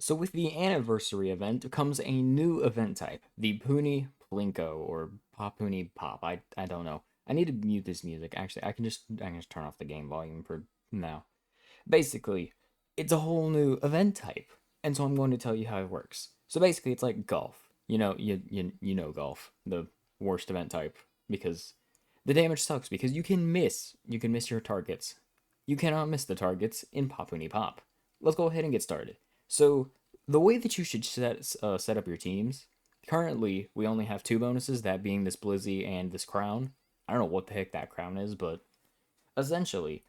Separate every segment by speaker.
Speaker 1: So with the anniversary event comes a new event type, the Puni Plinko or Popuni Pop. I don't know. I need to mute this music. Actually, I can just turn off the game volume for now. Basically, it's a whole new event type, and so I'm going to tell you how it works. So basically, it's like golf. You know golf, the worst event type, because the damage sucks because you can miss your targets. You cannot miss the targets in Popuni Pop. Let's go ahead and get started. So the way that you should set up your teams. Currently, we only have two bonuses, that being this Blizzy and this crown. I don't know what the heck that crown is, but essentially,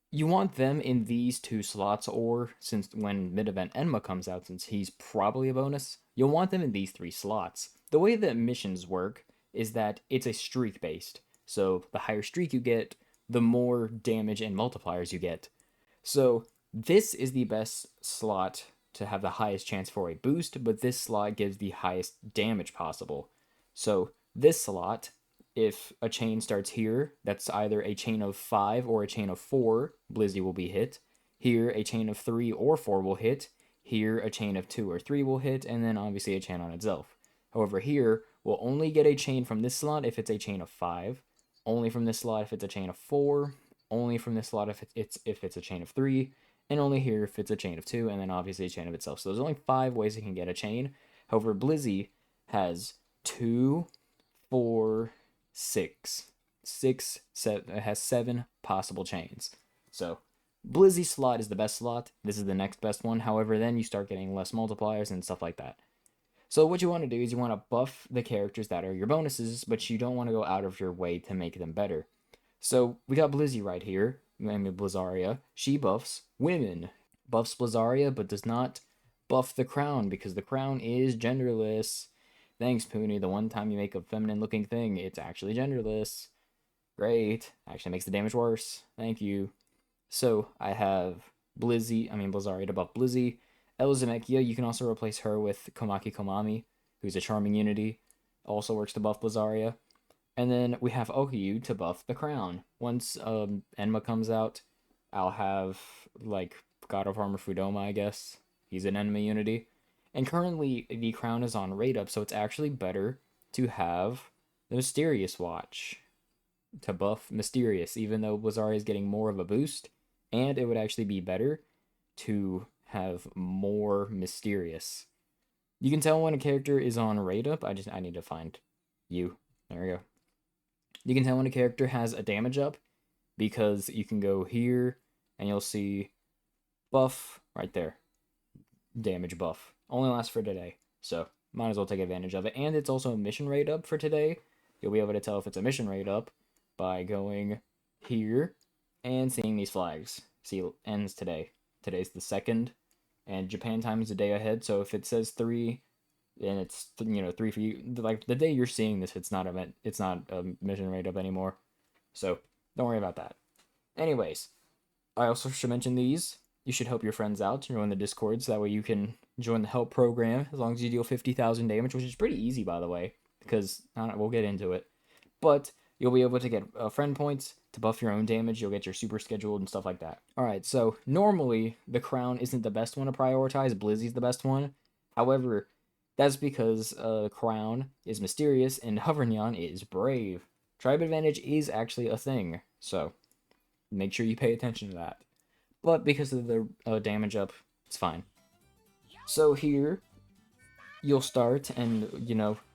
Speaker 1: you want them in these two slots, or since when mid-event Enma comes out, since he's probably a bonus, you'll want them in these three slots. The way that missions work is that it's a streak based. So the higher streak you get, the more damage and multipliers you get. So this is the best slot to have the highest chance for a boost, but this slot gives the highest damage possible. So this slot, if a chain starts here, that's either a chain of 5 or a chain of 4, Blizzy will be hit. Here, a chain of 3 or 4 will hit. Here, a chain of 2 or 3 will hit, and then obviously a chain on itself. However, here, we'll only get a chain from this slot if it's a chain of 5, only from this slot if it's a chain of 4, only from this slot if it's a chain of 3, and only here if it's a chain of 2, and then obviously a chain of itself. So there's only 5 ways it can get a chain. However, Blizzy has 2, 4, 6. It has 7 possible chains. So Blizzy slot is the best slot. This is the next best one. However, then you start getting less multipliers and stuff like that. So what you want to do is you want to buff the characters that are your bonuses, but you don't want to go out of your way to make them better. So we got Blizzy right here, named Blizzaria. She buffs women. Buffs Blizzaria, but does not buff the crown because the crown is genderless. Thanks, Puni. The one time you make a feminine looking thing, it's actually genderless. Great. Actually makes the damage worse. Thank you. So I have Blizzaria to buff Blizzy. Elzamekia, you can also replace her with Komaki Komami, who's a charming unity. Also works to buff Blizzaria. And then we have Ohyu to buff the crown. Once Enma comes out, I'll have, like, God of Armor Fudoma, I guess. He's an enemy unity. And currently, the crown is on rate up, so it's actually better to have the Mysterious Watch to buff Mysterious, even though Blizzaria is getting more of a boost. And it would actually be better to have more Mysterious. You can tell when a character is on rate up. I need to find you. There we go. You can tell when a character has a damage up because you can go here and you'll see buff right there. Damage buff. Only lasts for today, so might as well take advantage of it. And it's also a mission rate up for today. You'll be able to tell if it's a mission rate up by going here and seeing these flags. See, it ends today. Today's the 2nd, and Japan time is a day ahead, so if it says 3, and it's 3 for you, like the day you're seeing this, it's not a mission rate up anymore, so don't worry about that. Anyways, I also should mention these. You should help your friends out to join the Discord, so that way you can join the help program as long as you deal 50,000 damage, which is pretty easy, by the way, because we'll get into it. But you'll be able to get friend points to buff your own damage. You'll get your super scheduled and stuff like that. All right, so normally the crown isn't the best one to prioritize. Blizzy's the best one. However, that's because crown is mysterious and Hovernyan is brave. Tribe advantage is actually a thing, so make sure you pay attention to that. But because of the damage up, it's fine. So here, you'll start, and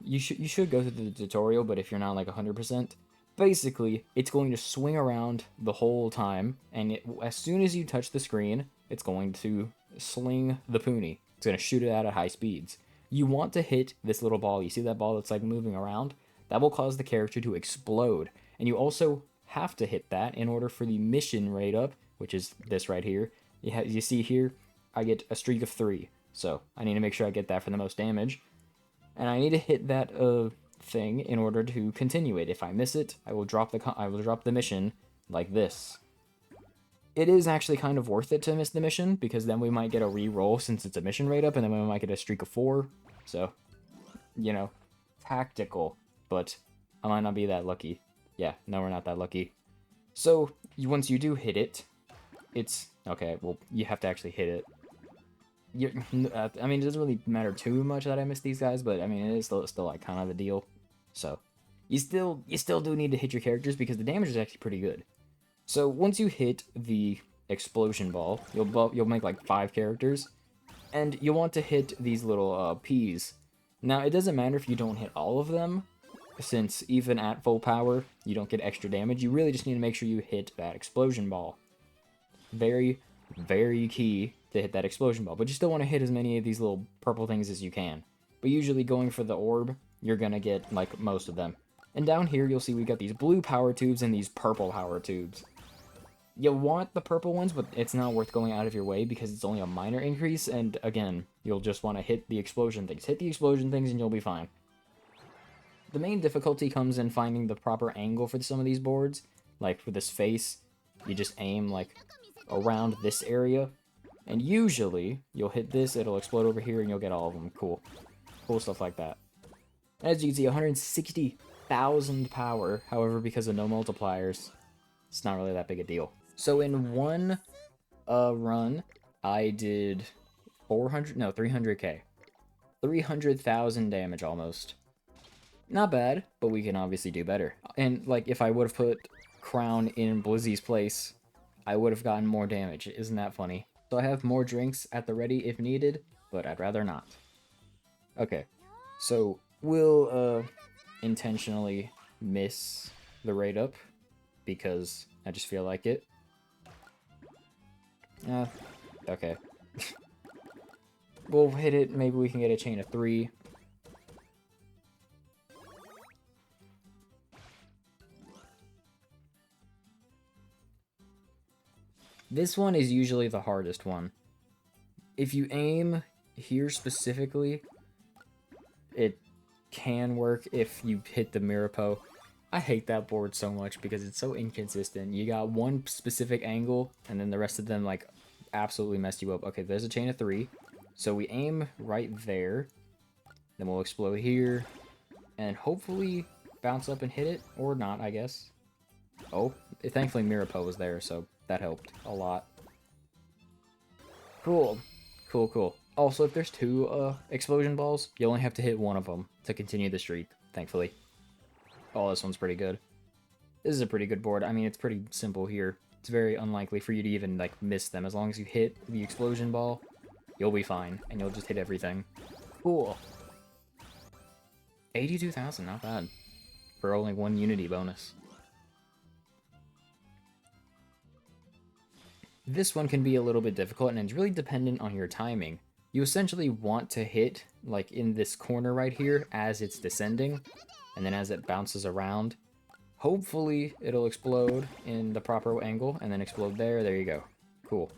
Speaker 1: you should go through the tutorial. But if you're not like 100%, basically it's going to swing around the whole time, and as soon as you touch the screen, it's going to sling the Puni. It's going to shoot it out at high speeds. You want to hit this little ball. You see that ball that's like moving around? That will cause the character to explode. And you also have to hit that in order for the mission rate up, which is this right here. You see here, I get a streak of 3. So I need to make sure I get that for the most damage. And I need to hit that thing in order to continue it. If I miss it, I will drop the mission like this. It is actually kind of worth it to miss the mission, because then we might get a re-roll since it's a mission rate up, and then we might get a streak of 4. So, tactical, but I might not be that lucky. Yeah, no, we're not that lucky. So, once you do hit it, it's... Okay, well, you have to actually hit it. I mean, it doesn't really matter too much that I miss these guys, but I mean, it is still like kind of a deal. So, you still do need to hit your characters because the damage is actually pretty good. So once you hit the explosion ball, you'll make like 5 characters, and you'll want to hit these little peas. Now it doesn't matter if you don't hit all of them, since even at full power you don't get extra damage. You really just need to make sure you hit that explosion ball. Very, very key to hit that explosion ball. But you still want to hit as many of these little purple things as you can. But usually going for the orb, you're gonna get like most of them. And down here you'll see we got these blue power tubes and these purple power tubes. You'll want the purple ones, but it's not worth going out of your way because it's only a minor increase, and again, you'll just want to hit the explosion things. Hit the explosion things and you'll be fine. The main difficulty comes in finding the proper angle for some of these boards. Like for this face, you just aim like around this area, and usually you'll hit this, it'll explode over here, and you'll get all of them. Cool. Cool stuff like that. As you can see, 160,000 power, however, because of no multipliers, it's not really that big a deal. So in one run, I did 300k. 300,000 damage almost. Not bad, but we can obviously do better. And like if I would have put Crown in Blizzy's place, I would have gotten more damage. Isn't that funny? So I have more drinks at the ready if needed, but I'd rather not. Okay, so we'll intentionally miss the raid up because I just feel like it. Okay. We'll hit it, maybe we can get a chain of 3. This one is usually the hardest one. If you aim here specifically, it can work if you hit the Mirapo. I hate that board so much because it's so inconsistent. You got one specific angle, and then the rest of them, like, absolutely messed you up. Okay, there's a chain of 3. So we aim right there. Then we'll explode here. And hopefully bounce up and hit it. Or not, I guess. Oh, thankfully Mirapo was there, so that helped a lot. Cool. Cool, cool. Also, if there's 2 explosion balls, you only have to hit one of them to continue the streak, thankfully. Oh, this one's pretty good. This is a pretty good board. I mean, it's pretty simple here. It's very unlikely for you to even, like, miss them. As long as you hit the explosion ball, you'll be fine, and you'll just hit everything. Cool. 82,000, not bad. For only 1 unity bonus. This one can be a little bit difficult, and it's really dependent on your timing. You essentially want to hit, like, in this corner right here as it's descending, and then as it bounces around, hopefully it'll explode in the proper angle, and then explode there. There you go. Cool.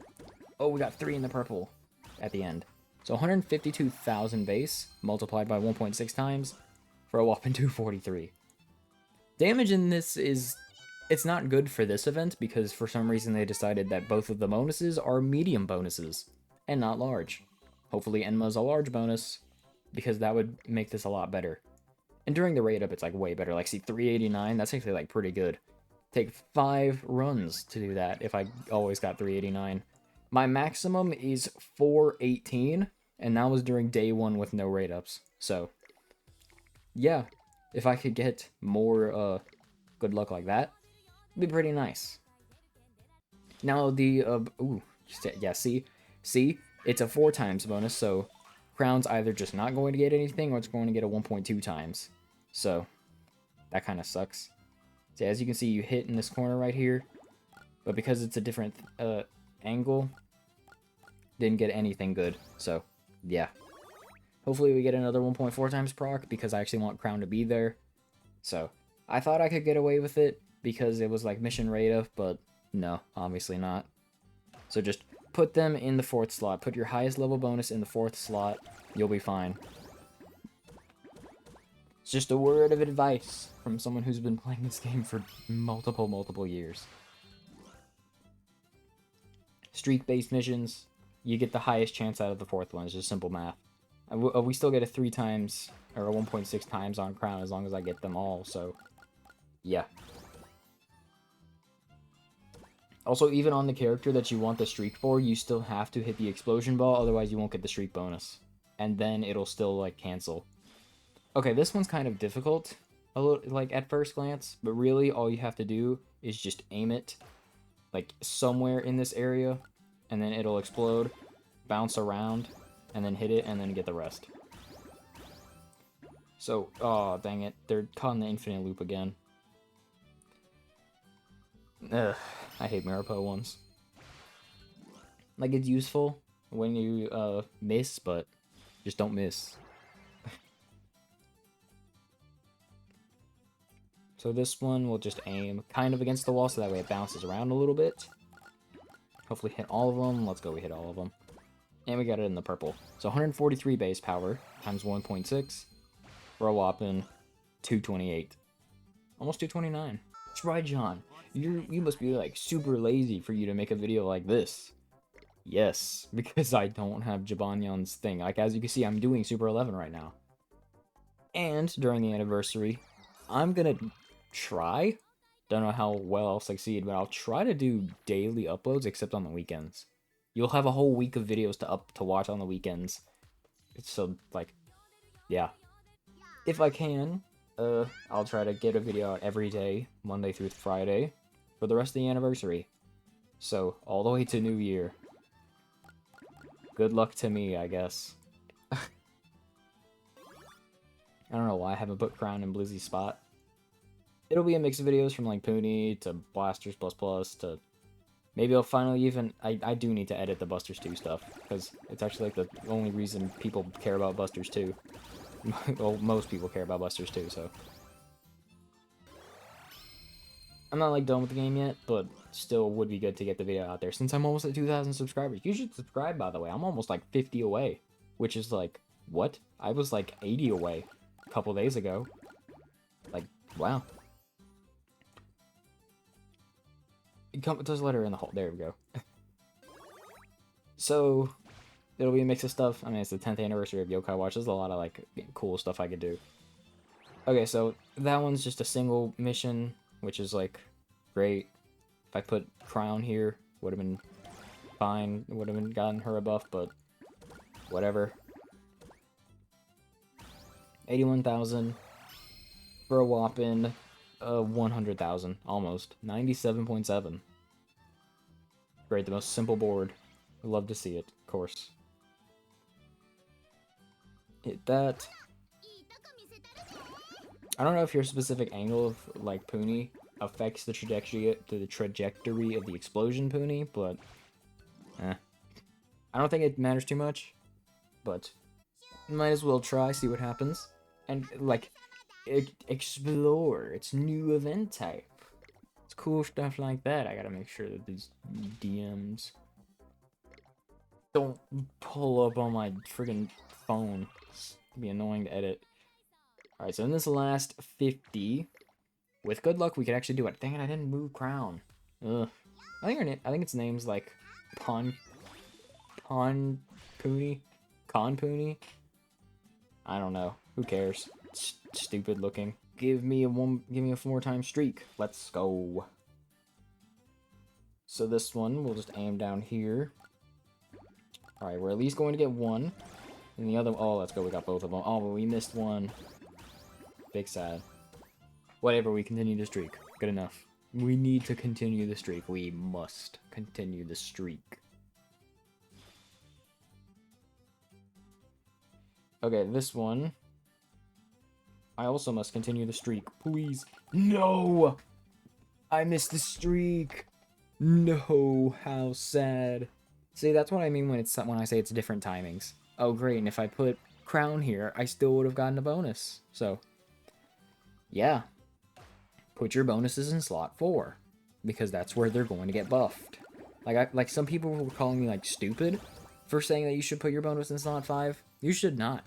Speaker 1: Oh, we got 3 in the purple at the end. So 152,000 base, multiplied by 1.6 times, for a whopping 243. Damage in this is... It's not good for this event, because for some reason they decided that both of the bonuses are medium bonuses, and not large. Hopefully Enma's a large bonus, because that would make this a lot better. And during the raid up, it's like way better. Like, see, 389, that's actually like pretty good. Take 5 runs to do that if I always got 389. My maximum is 418, and that was during day 1 with no raid ups. So, yeah, if I could get more good luck like that, it'd be pretty nice. Now the yeah, see, it's a 4 times bonus, so Crown's either just not going to get anything or it's going to get a 1.2 times. So that kind of sucks. So as you can see, you hit in this corner right here, but because it's a different angle, didn't get anything good. So yeah, hopefully we get another 1.4 times proc because I actually want Crown to be there. So I thought I could get away with it because it was like mission raid up, but no, obviously not. So just put them in the 4th slot. Put your highest level bonus in the 4th slot. You'll be fine. It's just a word of advice from someone who's been playing this game for multiple years. Streak-based missions, you get the highest chance out of the 4th one. It's just simple math. We still get a 3 times, or a 1.6 times on Crown as long as I get them all, so yeah. Also, even on the character that you want the streak for, you still have to hit the explosion ball, otherwise you won't get the streak bonus. And then it'll still, like, cancel. Okay, this one's kind of difficult, a little, like, at first glance, but really all you have to do is just aim it, like, somewhere in this area, and then it'll explode, bounce around, and then hit it, and then get the rest. So, oh, dang it, they're caught in the infinite loop again. Ugh, I hate Maripo ones. Like, it's useful when you, miss, but just don't miss. So this one we'll just aim kind of against the wall so that way it bounces around a little bit. Hopefully hit all of them. Let's go, we hit all of them. And we got it in the purple. So 143 base power times 1.6 for a whopping 228. Almost 229. That's right, John. You must be like super lazy for you to make a video like this. Yes, because I don't have Jibanyan's thing. Like, as you can see, I'm doing Super 11 right now. And during the anniversary, I'm gonna try. Don't know how well I'll succeed, but I'll try to do daily uploads except on the weekends. You'll have a whole week of videos to watch on the weekends. So, like, yeah. If I can, I'll try to get a video out every day, Monday through Friday, for the rest of the anniversary. So, all the way to New Year. Good luck to me, I guess. I don't know why I haven't put Crown in Blizzy's spot. It'll be a mix of videos from like Puni to Blasters Plus Plus to maybe I'll finally even I do need to edit the Busters 2 stuff because it's actually like the only reason people care about Busters 2. Well, most people care about Busters 2, so I'm not like done with the game yet, but still would be good to get the video out there since I'm almost at 2,000 subscribers. You should subscribe, by the way. I'm almost like 50 away, which is like what? I was like 80 away a couple days ago. Like, wow. There's a letter in the hole. There we go. So, it'll be a mix of stuff. I mean, it's the 10th anniversary of Yokai Watch. There's a lot of, like, cool stuff I could do. Okay, so that one's just a single mission, which is, like, great. If I put Crown here, would have been fine. Would have been gotten her a buff, but whatever. 81,000 for a whopping 100,000, almost. 97.7. Great, the most simple board. Love to see it, of course. Hit that. I don't know if your specific angle of, like, Puni affects the trajectory of the explosion Puni, but I don't think it matters too much, but might as well try, see what happens. And, like, explore its new event type. It's cool stuff like that. I gotta make sure that these DMs don't pull up on my friggin' phone. It's gonna be annoying to edit. Alright, so in this last 50, with good luck, we could actually do it. Dang it, I didn't move Crown. Ugh. I think its name's like Puni? Con Puni? I don't know. Who cares? It's stupid looking. Give me a 4-time streak. Let's go. So this one, we'll just aim down here. Alright, we're at least going to get one. And the other, oh, let's go, we got both of them. Oh, but we missed one. Big sad. Whatever, we continue the streak. Good enough. We need to continue the streak. We must continue the streak. Okay, this one. I also must continue the streak. Please. No! I missed the streak. No, how sad. See, that's what I mean when I say it's different timings. Oh, great, and if I put Crown here, I still would have gotten a bonus. So, yeah. Put your bonuses in slot 4. Because that's where they're going to get buffed. Like some people were calling me, like, stupid for saying that you should put your bonus in slot 5. You should not.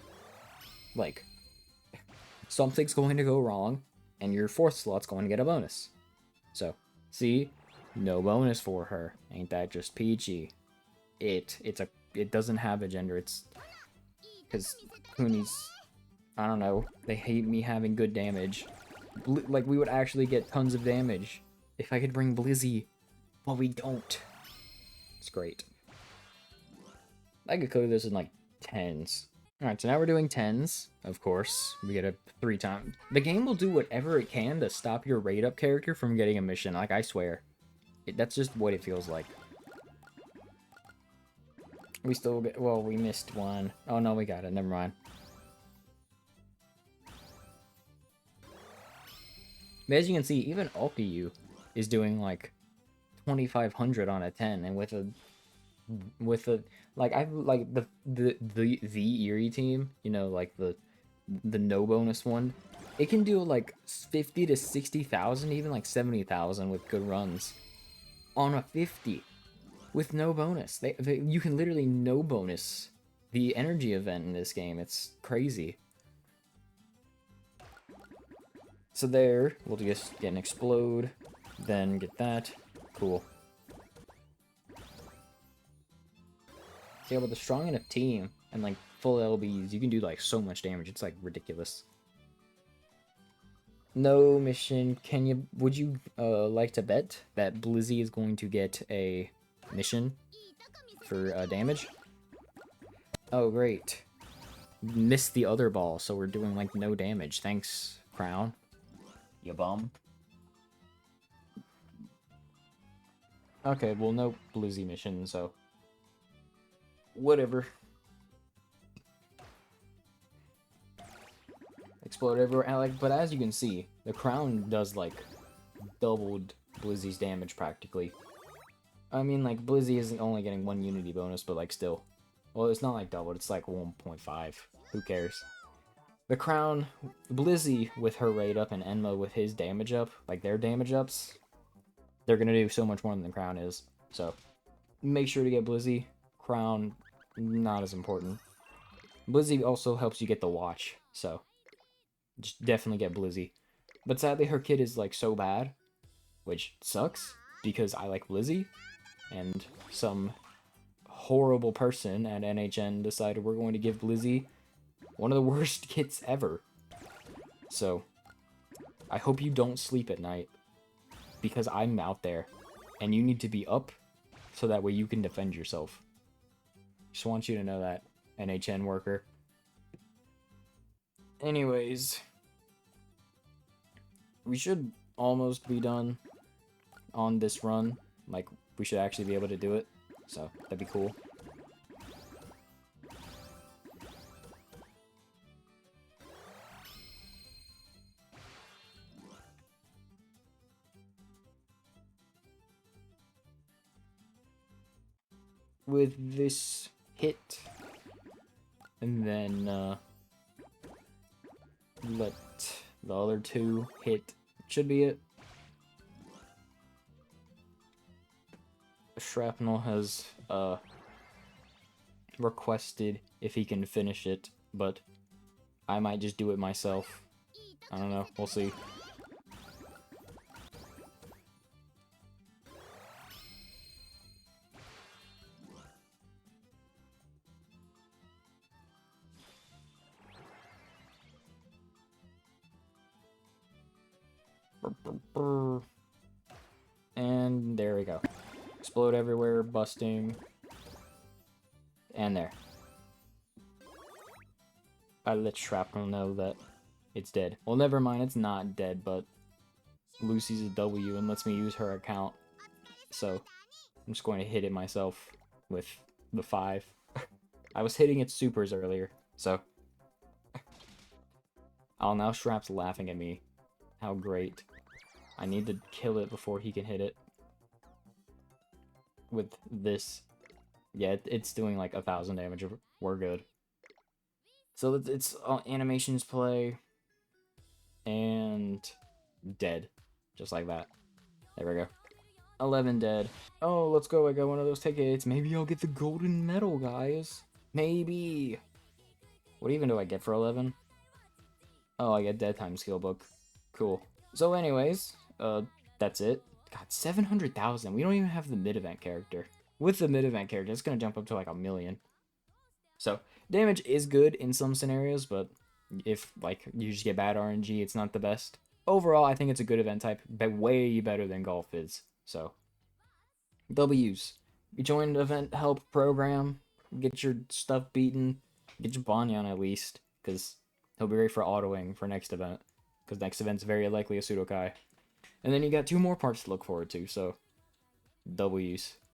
Speaker 1: Like, something's going to go wrong, and your 4th slot's going to get a bonus. So, see? No bonus for her. Ain't that just peachy? It doesn't have a gender. It's because Puni's, I don't know, they hate me having good damage. Like, we would actually get tons of damage if I could bring Blizzy. But we don't. It's great. I could code this in like 10s. Alright, so now we're doing 10s, of course. We get a 3 times. The game will do whatever it can to stop your rate up character from getting a mission, like I swear. That's just what it feels like. We still get, well, we missed one. Oh no, we got it, never mind. But as you can see, even Ulkiyu is doing like 2500 on a 10, and with a like I like the Eerie team, you know, like the no bonus one, it can do like 50 to 60,000, even like 70,000 with good runs on a 50 with no bonus. You can literally no bonus the energy event in this game. It's crazy. So there, we'll just get an explode, then get that. Cool. See, with a strong enough team and like full LBs, you can do like so much damage. It's like ridiculous. No mission. Would you like to bet that Blizzy is going to get a mission for damage? Oh, great. Missed the other ball, so we're doing like no damage. Thanks, Crown. You bum. Okay, well, no Blizzy mission, so whatever. Explode everywhere, but as you can see, the crown does like doubled Blizzy's damage practically. I mean, like, Blizzy isn't only getting 1 unity bonus, but like still. Well, it's not like doubled, it's like 1.5. Who cares? The crown, Blizzy with her rate up and Enma with his damage up, like their damage ups, they're gonna do so much more than the crown is. So make sure to get Blizzy. Crown, not as important. Blizzy also helps you get the watch, so just definitely get Blizzy. But sadly, her kit is like so bad, which sucks because I like Blizzy, and some horrible person at NHN decided we're going to give Blizzy one of the worst kits ever. So I hope you don't sleep at night, because I'm out there and you need to be up so that way you can defend yourself. Just want you to know that, NHN worker. Anyways, we should almost be done on this run. Like, we should actually be able to do it, so that'd be cool. With this hit, and then let the other 2 hit, should be it. Shrapnel has requested if he can finish it, but I might just do it myself. I don't know, we'll see. And there we go. Explode everywhere, busting. And there. I let Shrapnel know that it's dead. Well, never mind, it's not dead, but Lucy's a W and lets me use her account. So, I'm just going to hit it myself with the 5. I was hitting its supers earlier, so. Oh, now Shrap's laughing at me. How great. I need to kill it before he can hit it. With this. Yeah, it's doing like 1,000 damage. We're good. So it's animations play. And dead. Just like that. There we go. 11 dead. Oh, let's go. I got one of those tickets. Maybe I'll get the golden medal, guys. Maybe. What even do I get for 11? Oh, I get Dead Time Skill Book. Cool. So anyways, that's it. God, 700,000. We don't even have the mid-event character. With the mid-event character, it's going to jump up to like 1 million. So, damage is good in some scenarios, but if like you just get bad RNG, it's not the best. Overall, I think it's a good event type, but way better than golf is. So, W's. You join the event help program, get your stuff beaten, get your Banyan at least, because he'll be ready for autoing for next event, because next event's very likely a Sudokai. And then you got two more parts to look forward to, so W's.